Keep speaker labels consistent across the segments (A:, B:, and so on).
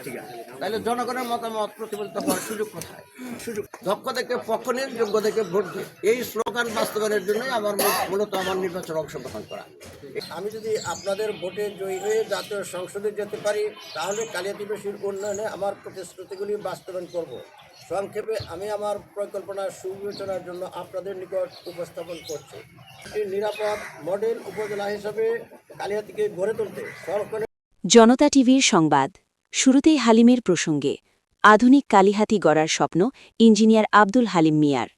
A: ঠিক আছে, তাহলে জনগণের মতামত প্রতিফলিত হওয়ার সুযোগ কোথায়? সুযোগ দক্ষ থেকে পক্ষ নিন, যোগ্য থেকে ভোট দিন, এই স্লোগান বাস্তবায়নের জন্যই আমার মূলত আমার নির্বাচনে অংশগ্রহণ করা। আমি যদি আপনাদের ভোটে জয়ী হয়ে জাতীয় সংসদে যেতে পারি, তাহলে কালিয়াতীবাসীর উন্নয়নে আমার প্রতিশ্রুতিগুলি বাস্তবায়ন করব। সংক্ষেপে আমি আমার পরিকল্পনা সুবিবেচনার জন্য আপনাদের নিকট উপস্থাপন করছি। একটি নিরাপদ মডেল উপজেলা হিসাবে কালিয়াতীকে গড়ে তুলতে সরকারের
B: জনতা টিভির সংবাদ শুরুতেই হালিমের প্রসঙ্গে আধুনিক কালিহাতী গড়ার স্বপ্ন ইঞ্জিনিয়ার আব্দুল হালিম মিয়ার।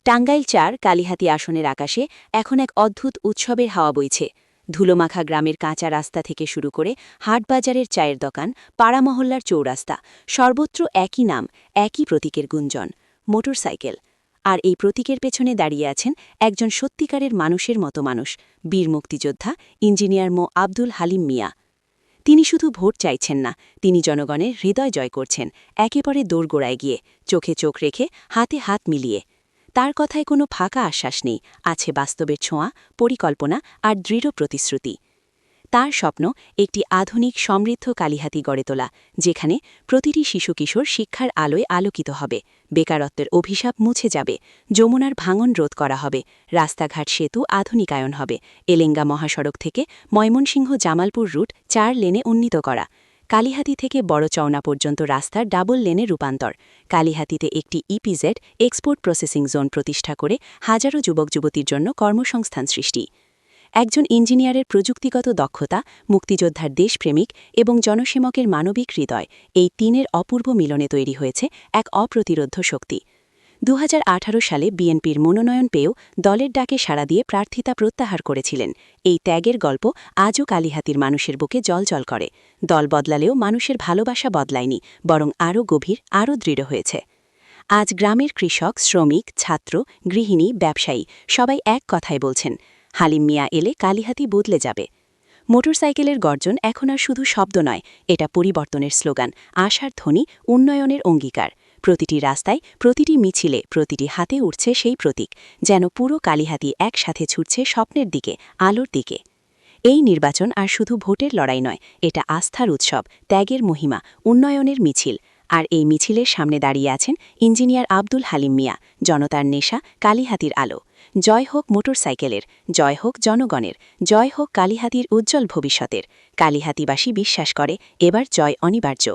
B: টাঙ্গাইল ৪ কালিহাতী আসনের আকাশে এখন এক অদ্ভুত উৎসবের হাওয়া বইছে। ধুলোমাখা গ্রামের কাঁচা রাস্তা থেকে শুরু করে হাটবাজারের চায়ের দোকান, পাড়া মহল্লার চৌরাস্তা, সর্বত্র একই নাম, একই প্রতীকের গুঞ্জন, মোটরসাইকেল। আর এই প্রতীকের পেছনে দাঁড়িয়ে আছেন একজন সত্যিকারের মানুষের মতো মানুষ, বীর মুক্তিযোদ্ধা ইঞ্জিনিয়ার মো আব্দুল হালিম মিয়া। তিনি শুধু ভোট চাইছেন না, তিনি জনগণের হৃদয় জয় করছেন, একেবারে দোরগোড়ায় গিয়ে, চোখে চোখ রেখে, হাতে হাত মিলিয়ে। তার কথায় কোনো ফাঁকা আশ্বাস নেই, আছে বাস্তবের ছোঁয়া, পরিকল্পনা আর দৃঢ় প্রতিশ্রুতি। তার স্বপ্ন একটি আধুনিক সমৃদ্ধ কালিহাতী গড়ে তোলা, যেখানে প্রতিটি শিশু কিশোর শিক্ষার আলোয় আলোকিত হবে, বেকারত্বের অভিশাপ মুছে যাবে, যমুনার ভাঙন রোধ করা হবে, রাস্তাঘাট সেতু আধুনিকায়ন হবে, এলেঙ্গা মহাসড়ক থেকে ময়মনসিংহ জামালপুর রুট ৪ লেনে উন্নীত করা, কালিহাতী থেকে বড় চওনা পর্যন্ত রাস্তার ডাবল লেনে রূপান্তর, কালিহাতীতে একটি ইপিজেড এক্সপোর্ট প্রসেসিং জোন প্রতিষ্ঠা করে হাজারো যুবক যুবতীর জন্য কর্মসংস্থান সৃষ্টি। একজন ইঞ্জিনিয়ারের প্রযুক্তিগত দক্ষতা, মুক্তিযোদ্ধার দেশপ্রেমিক এবং জনসেবকের মানবিক হৃদয়, এই তিনের অপূর্ব মিলনে তৈরি হয়েছে এক অপ্রতিরোধ্য শক্তি। ২০১৮ সালে বিএনপির মনোনয়ন পেয়েও দলের ডাকে সাড়া দিয়ে প্রার্থিতা প্রত্যাহার করেছিলেন। এই ত্যাগের গল্প আজও কালিহাতীর মানুষের বুকে জ্বলজ্বল করে। দল বদলালেও মানুষের ভালোবাসা বদলায়নি, বরং আরও গভীর, আরও দৃঢ় হয়েছে। আজ গ্রামের কৃষক, শ্রমিক, ছাত্র, গৃহিণী, ব্যবসায়ী সবাই এক কথাই বলছেন, হালিম মিয়া এলে কালিহাতী বদলে যাবে। মোটরসাইকেলের গর্জন এখন আর শুধু শব্দ নয়, এটা পরিবর্তনের স্লোগান, আশার ধ্বনি, উন্নয়নের অঙ্গীকার। প্রতিটি রাস্তায়, প্রতিটি মিছিলে, প্রতিটি হাতে উঠছে সেই প্রতীক, যেন পুরো কালিহাতী একসাথে ছুটছে স্বপ্নের দিকে, আলোর দিকে। এই নির্বাচন আর শুধু ভোটের লড়াই নয়, এটা আস্থার উৎসব, ত্যাগের মহিমা, উন্নয়নের মিছিল। আর এই মিছিলের সামনে দাঁড়িয়ে আছেন ইঞ্জিনিয়ার আব্দুল হালিম মিয়া, জনতার নেশা, কালিহাতীর আলো। জয় হোক মোটরসাইকেলের, জয় হোক জনগণের, জয় হোক কালিহাতীর উজ্জ্বল ভবিষ্যতের। কালিহাতীবাসী বিশ্বাস করে, এবার জয় অনিবার্য।